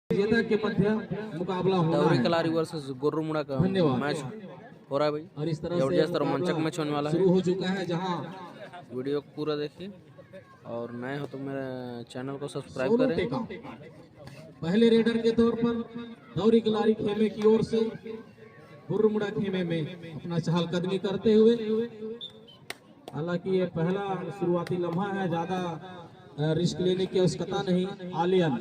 विजेता के मध्य मुकाबला होना दौरी है। कलारी वर्सेस गोर्रुमुड़ा का धन्यवाद। मैच हो रहा है भाई। और इस तरह जबरदस्त से रोमांचक मैच होने वाला है। शुरू हो चुका है। जहां वीडियो को पूरा देखिए और नए हो तो मेरे चैनल को सब्सक्राइब सोनू करें। टेका पहले रेडर के तौर पर दौरी कलारी खेमे की ओर से गोर्रुमुड़ा खेमे में अपना चहलकदमी करते हुए, हालांकि ये पहला शुरुआती लम्हा है, ज्यादा रिस्क लेने की आवश्यकता नहीं। आलियन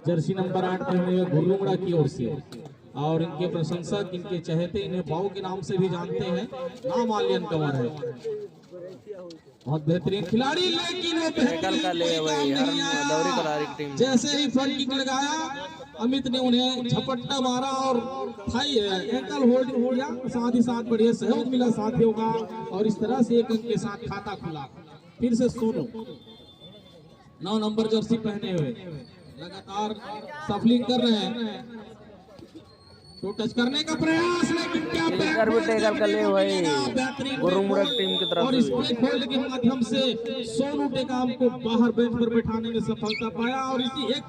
जर्सी नंबर 8 पहने हुए गोर्रुमुड़ा की ओर से, और इनके प्रशंसक, इनके चहेते इन्हें बाऊ के नाम से भी जानते हैं। नाम आलियन कंवर है। बहुत बेहतरीन खिलाड़ी, लेकिन वो निकल का ले भाई दौरी कलारी की टीम। जैसे ही फ्रंट किक लगाया, अमित ने उन्हें झपट्टा मारा और थाई एंकल होल्ड किया। साथ ही साथ बढ़िया सहयोग मिला साथियों का, और इस तरह से एक अंक के साथ खाता खुला। फिर से सोनू 9 नंबर जर्सी पहने हुए लगातार सफलिंग कर रहे हैं। तो टच करने का प्रयास, लेकिन क्या टेकल कर ले भाई गोर्रुमुड़ा टीम की तरफ और इस होल्ड के माध्यम से सोनू टेकाम को बाहर बेंच पर बैठाने में सफलता पाया, और इसी एक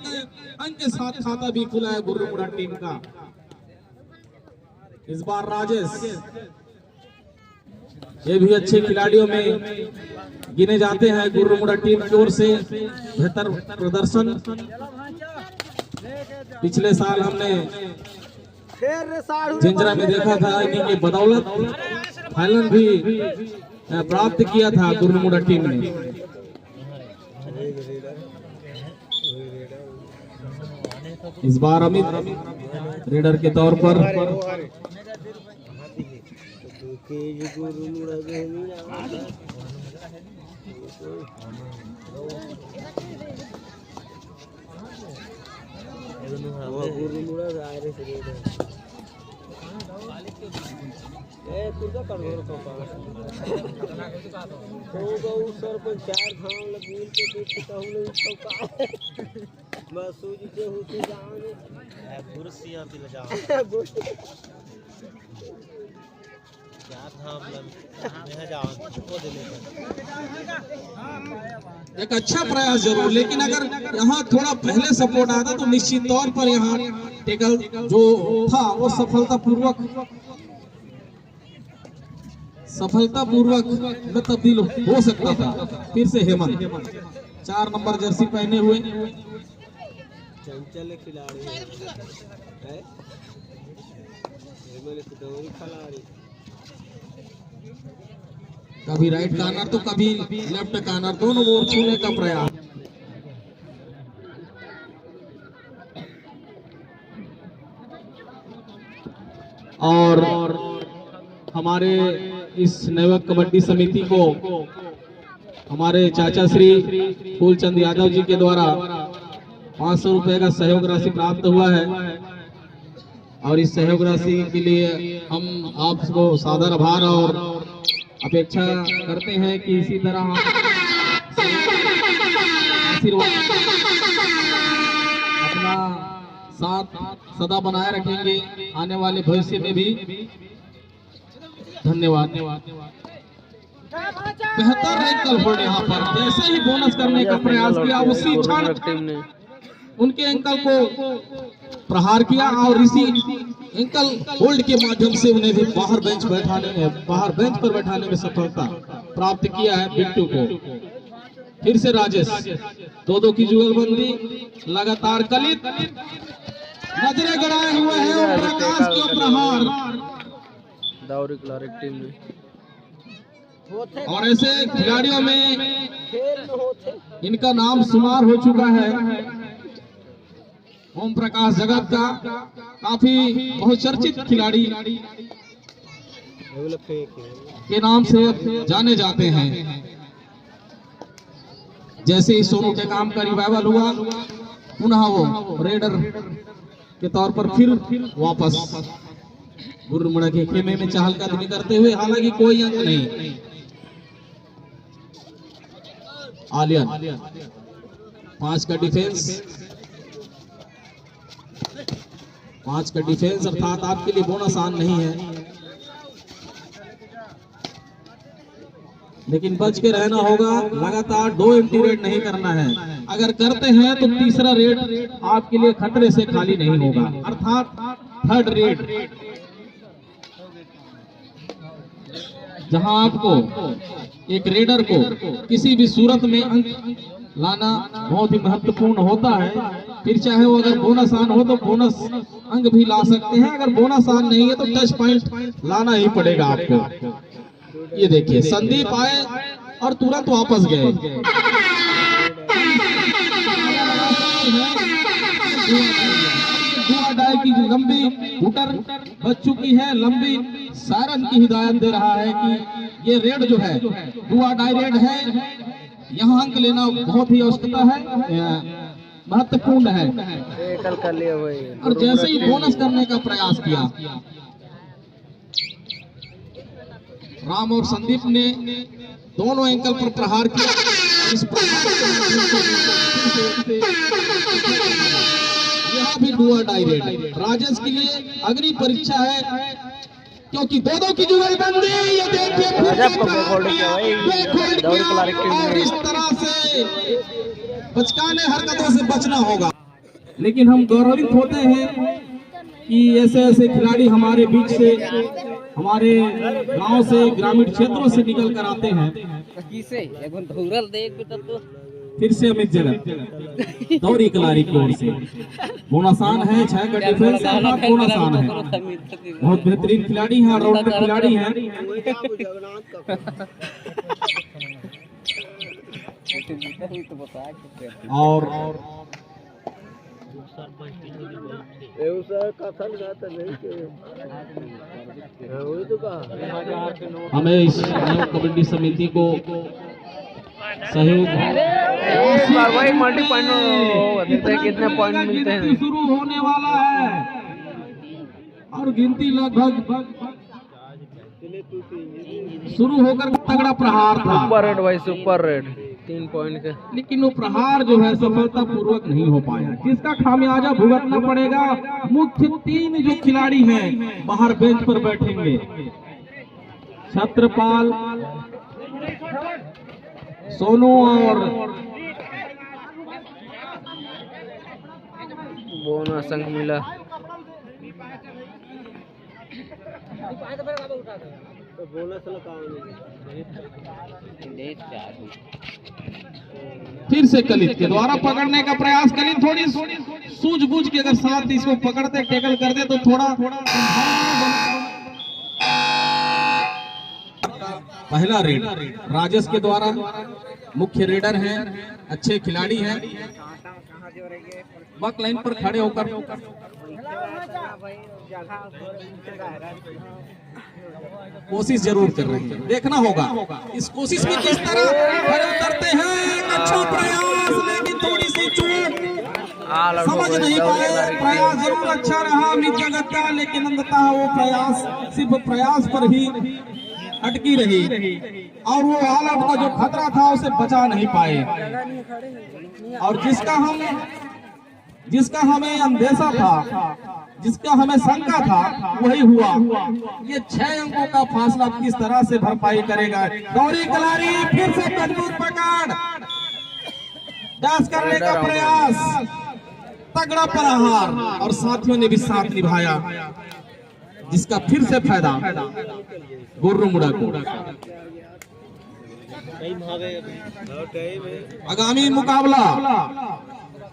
अंक के साथ खाता भी खुला है गोर्रुमुड़ा टीम का। इस बार राजेश, ये भी अच्छे खिलाड़ियों में गिने जाते हैं। गोर्रुमुड़ा टीम की ओर से बेहतर प्रदर्शन पिछले साल हमने जिंजरा में देखा था। इन्हीं के बदौलत फाइनल भी प्राप्त किया था गोर्रुमुड़ा टीम ने। इस बार अमित रेडर के तौर पर एक अच्छा प्रयास जरूर, लेकिन अगर यहाँ थोड़ा पहले सपोर्ट आता तो निश्चित तौर पर यहाँ टेकल जो था वो सफलतापूर्वक में तब्दील हो सकता था। फिर से हेमंत 4 नंबर जर्सी पहने हुए चंचल खिलाड़ी है। कभी राइट कॉर्नर तो कभी लेफ्ट कॉर्नर, दोनों ओर छूने का प्रयास। और हमारे इस नवक कबड्डी समिति को हमारे चाचा श्री फूलचंद यादव जी के द्वारा 500 रुपए का सहयोग राशि प्राप्त हुआ है, और इस सहयोग राशि के लिए हम आपको सादर आभार और अपेक्षा करते हैं कि इसी तरह आशीर्वाद अपना साथ सदा बनाए रखेंगे आने वाले भविष्य में भी। धन्यवाद। बेहतर एंकल होल्ड यहाँ पर, जैसे ही बोनस करने का प्रयास किया उसी क्षण उनके एंकल को प्रहार किया, और इसी एंकल होल्ड के माध्यम से उन्हें भी बाहर बेंच पर बैठाने में सफलता प्राप्त किया है बिट्टू को। फिर से राजेश 2-2 की जुगलबंदी लगातार कलित, नजरे गड़ाए हुए हैं प्रकाश के प्रहार दौरी कलारी टीम ने। और ऐसे खिलाड़ियों में इनका नाम शुमार हो चुका है। ओम प्रकाश जगत का काफी बहुचर्चित खिलाड़ी के नाम से जाने जाते हैं। जैसे ही सोनू टेकाम का रिवाइवल हुआ, पुनः वो रेडर के तौर पर फिर वापस गोर्रुमुड़ा के खेमे में चहलकदमी करते हुए, हालांकि कोई अंक नहीं। आलियन 5 का डिफेंस अर्थात आपके लिए बोनस आन नहीं है। लेकिन बच के रहना होगा। लगातार 2 एम्प्टी रेड नहीं करना है। अगर करते हैं तो तीसरा रेड आपके लिए खतरे से खाली नहीं होगा, अर्थात थर्ड रेड, जहां आपको एक रेडर को किसी भी सूरत में अंक लाना बहुत ही महत्वपूर्ण होता है। फिर चाहे वो अगर बोनस आन हो तो बोनस अंक भी ला सकते हैं, अगर बोनस आन नहीं है तो टच पॉइंट लाना ही पड़ेगा आपको। ये देखिए संदीप आए और तुरंत वापस गए। की लंबी हुटर बच चुकी है, लंबी सायरन की हिदायत दे रहा है कि ये रेड जो है डुआ डाई रेड है, यहाँ अंक लेना बहुत ही आवश्यकता है, महत्वपूर्ण है। कर लिया भाई। और जैसे ही बोनस करने का प्रयास किया, राम और संदीप ने दोनों एंकल पर प्रहार किया। इस यहाँ भी डुआ डाई रेड राजेश के लिए अग्नि परीक्षा है, क्योंकि दो की जुगलबंदी, ये देखिए और इस तरह से बचकाने हरकतों से बचना होगा। लेकिन हम गौरवित होते हैं कि ऐसे ऐसे खिलाड़ी हमारे बीच से, हमारे गांव से, ग्रामीण क्षेत्रों से निकल कर आते हैं। फिर से अमित जगत दौरी कलारी की ओर से बोनासान है, 6 का डिफेंस है, बोनासान है, बहुत बेहतरीन खिलाड़ी हैं, ऑलराउंडर खिलाड़ी हैं। और हमें इस कबड्डी समिति को सहयोग भाई मल्टी पॉइंट देखते हैं कितने पॉइंट मिलते हैं। शुरू होने वाला है और गिनती लगभग शुरू होकर तगड़ा प्रहार था। सुपर रेड भाई, सुपर रेड 3 पॉइंट के, लेकिन वो प्रहार जो है सफलता पूर्वक नहीं हो पाया, जिसका खामियाजा भुगतना पड़ेगा। मुख्य 3 जो खिलाड़ी हैं बाहर बेंच पर बैठेंगे, छत्रपाल, सोनू और बोनस अंक मिला। फिर से कलित के द्वारा पकड़ने का प्रयास। कलित थोड़ी सूझबूझ के अगर साथ इसको पकड़ते टेकल करते तो थोड़ा पहला रेड राजेश के द्वारा, मुख्य रेडर हैं, अच्छे खिलाड़ी हैं, बक लाइन पर खड़े होकर कोशिश जरूर कर रहे हैं। देखना होगा इस कोशिश में किस तरह खड़े उतरते हैं। अच्छा प्रयास, लेकिन थोड़ी सी चूक, समझ नहीं पाए। प्रयास जरूर अच्छा रहा अमित जगत का, लेकिन अंततः वो प्रयास सिर्फ प्रयास पर ही अटकी रही और वो हालत का जो खतरा था उसे बचा नहीं पाए। और जिसका हमें अंदेशा था, जिसका हमें शंका था, वही हुआ। ये 6 अंकों का फासला किस तरह से भरपाई करेगा। गौरी कलारी फिर से मजबूत पकड़, डैश करने का प्रयास, तगड़ा प्रहार और साथियों ने भी साथ निभाया, जिसका फिर से फायदा गुर्रुमुड़ा को। आगामी मुकाबला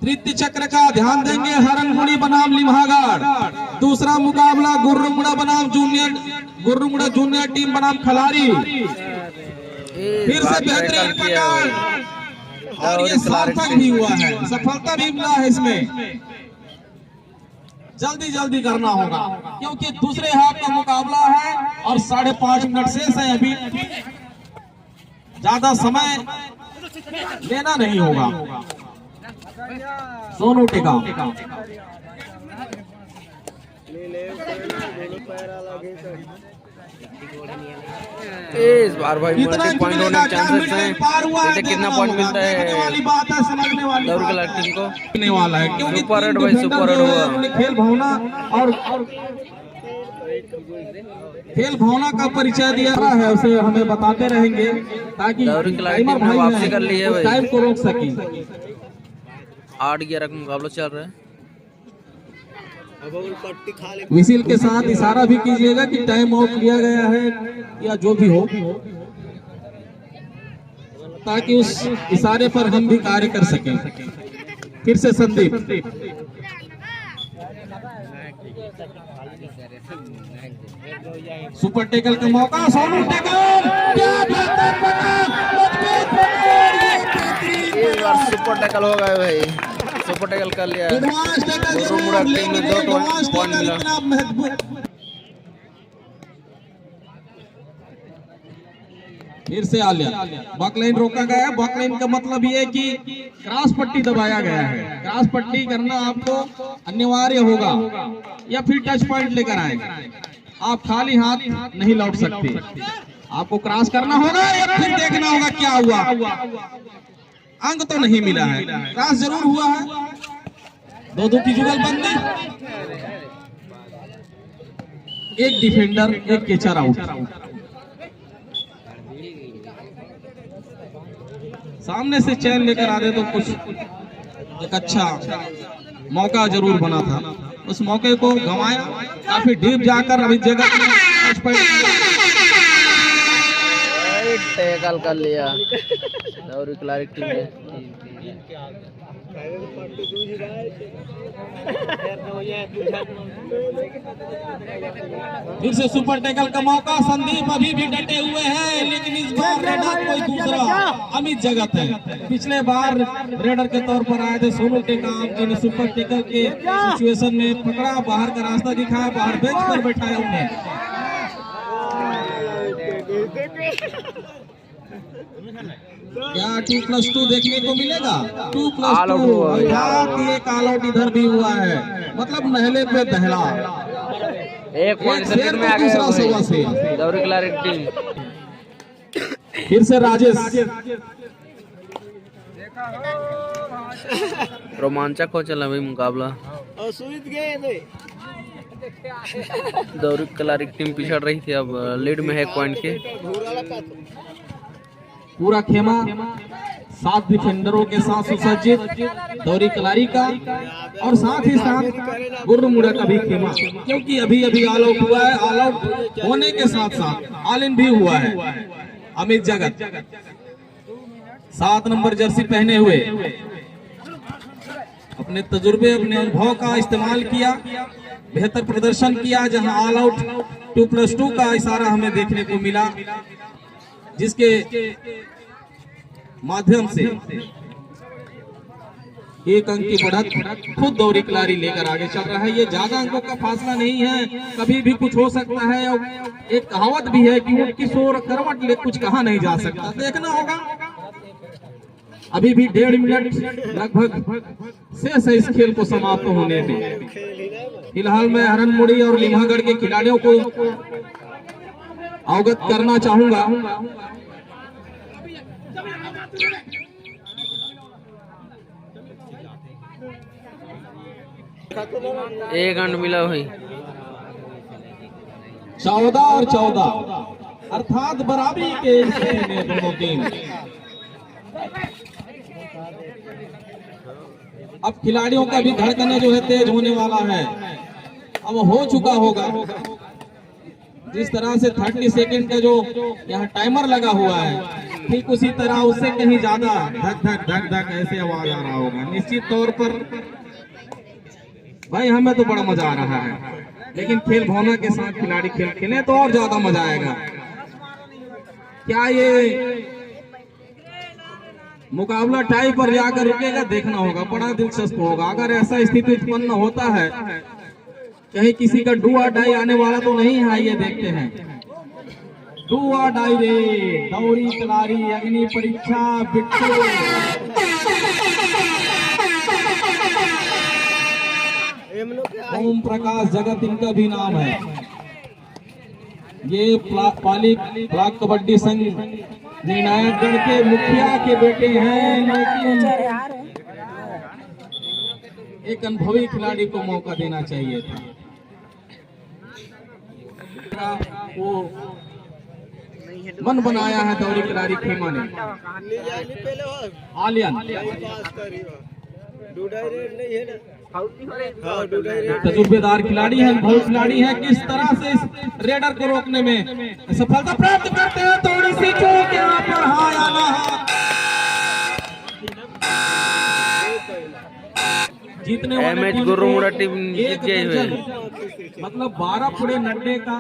तृतीय चक्र का ध्यान देंगे, हरनगुड़ी बनाम लिम्हागढ़। दूसरा मुकाबला गुर्रुमुड़ा बनाम जूनियर टीम बनाम खलारी। फिर से बेहतरीन पकड़ और ये सार्थक भी हुआ है, सफलता भी मिला है इसमें। जल्दी करना होगा क्योंकि दूसरे हाफ का मुकाबला है और 5.5 मिनट शेष है। अभी ज्यादा समय लेना नहीं होगा। सोनू टिका इस बार भाई मल्टी पॉइंट होने के चांसेस हैं। देखते कितना पॉइंट मिलता है वाली बात है, समझने वाली दौड़ कलर टीम को होने वाला है, क्योंकि सुपर रेड भाई, सुपर रेड हुआ। खेल भावना और खेल भावना का परिचय दिया है, उसे हमें बताते रहेंगे ताकि टाइमर भाई वापसी कर ली है भाई। टाइम को रोक सके। 8-11 का मुकाबला चल रहा है। विसिल के साथ इशारा भी कीजिएगा कि टाइम आउट लिया गया है या जो भी हो, ताकि उस इशारे पर हम भी कार्य कर सकें। फिर से संदीप, सुपर टेकल का मौका, सोनू टेकल, क्या बेहतर पकड़, मजबूत पकड़, इस बार सुपर टैकल हो गए भाई, सुपर टैकल कर लिया। एडवांस टैकल गुरुमुड़ा टीम में 2 पॉइंट मिला। इतना महत्वपूर्ण। फिर से आलिया, बॉकलाइन रोका गया है। बॉकलाइन का मतलब ये है कि क्रॉस पट्टी दबाया गया है। क्रॉस पट्टी करना आपको अनिवार्य होगा या फिर टच पॉइंट लेकर आए। आप खाली हाथ नहीं लौट सकते, आपको क्रॉस करना होगा या फिर देखना होगा क्या हुआ। अंक तो नहीं मिला है, क्रॉस जरूर हुआ है। दो की जुगलबंदी, एक डिफेंडर एक कैचर आउट। सामने से चैन लेकर आ दे तो कुछ एक अच्छा मौका जरूर बना था। उस मौके को गंवाया, काफी डीप जाकर अभी जगह टैकल कर लिया दौरी खिलाड़ी टीम ने। फिर से सुपर टैकल का मौका। संदीप अभी भी डटे हुए हैं, लेकिन इस बार रेडर कोई दूसरा अमित जगत है। पिछले बार रेडर के तौर पर आए थे सोनू टेकाम, जिन्हें सुपर टैकल के सिचुएशन में पकड़ा, बाहर का रास्ता दिखाया, बाहर बेंच पर बैठाया उन्हें। क्या 2+2 देखने को मिलेगा? 2+2 एक ऑल आउट इधर भी हुआ है, मतलब नहले पे दहला। एक पॉइंट से में आ दूसरा सवा से दौरी खिलाड़ी टीम। फिर से राजेश, रोमांचक हो चला भाई मुकाबला। दौरी खिलाड़ी टीम पिछड़ रही थी, अब लीड में है 1 पॉइंट के। पूरा खेमा 7 डिफेंडरों के साथ सुसज्जित दौरी कलारी का, और साथ ही साथ गुरुमुड़ा का भी खेमा, क्योंकि अभी अभी ऑल आउट हुआ है। ऑल आउट होने के साथ साथ ऑल इन भी हुआ है। अमित जगत 7 नंबर जर्सी पहने हुए अपने तजुर्बे, अपने अनुभव का इस्तेमाल किया, बेहतर प्रदर्शन किया। जहां ऑल आउट 2+2 का इशारा हमें देखने को मिला, जिसके माध्यम से 1 अंक की बढ़त खुद दौरी खिलाड़ी लेकर आगे चल रहा है। ये ज्यादा अंकों का फासला नहीं है, कभी भी कुछ हो सकता है। और एक कहावत भी है कि ऊँट की सोर करवट ले कुछ कहा नहीं जा सकता। देखना होगा, अभी भी 1.5 मिनट लगभग शेष है इस खेल को समाप्त होने में। फिलहाल मैं हरनमुड़ी और लिम्हागढ़ के खिलाड़ियों को अवगत करना चाहूंगा। एक अंक मिला भाई। 14 और 14 अर्थात बराबरी के स्थिति में दोनों टीम। अब खिलाड़ियों का भी धड़कन जो है तेज होने वाला है, अब हो चुका होगा। जिस तरह से 30 सेकंड का जो यहाँ टाइमर लगा हुआ है, ठीक उसी तरह उससे कहीं ज्यादा धक धक धक धक ऐसे आवाज आ रहा होगा। निश्चित तौर पर भाई हमें तो बड़ा मजा आ रहा है, लेकिन खेल भावना के साथ खिलाड़ी खेल खेले तो और ज्यादा मजा आएगा। क्या ये मुकाबला टाई पर जाकर रुकेगा? देखना होगा, बड़ा दिलचस्प होगा। अगर ऐसा स्थिति उत्पन्न होता है, कहीं किसी का डू और डाई आने वाला तो नहीं है, ये देखते हैं। डू और डाई रे, दौरी कलारी अग्नि परीक्षा बिट्टू। ओम प्रकाश जगत इनका भी नाम है। ये पाली ब्लॉक कबड्डी संघ निर्णायकगढ़ के मुखिया के बेटे हैं, लेकिन एक अनुभवी खिलाड़ी को मौका देना चाहिए था। का वो मन बनाया है दौड़ी खिलाड़ी खेमा ने। आलियन तजुर्बेदार खिलाड़ी है, बहुत खिलाड़ी है, किस तरह से इस रेडर को रोकने में सफलता प्राप्त करते हैं। थोड़ी सी चूक यहाँ पर हाया ना जीतने वाले एमएच गुरुमुड़ा टीम जीत एक गई है। मतलब 12 पूरे नड्डे का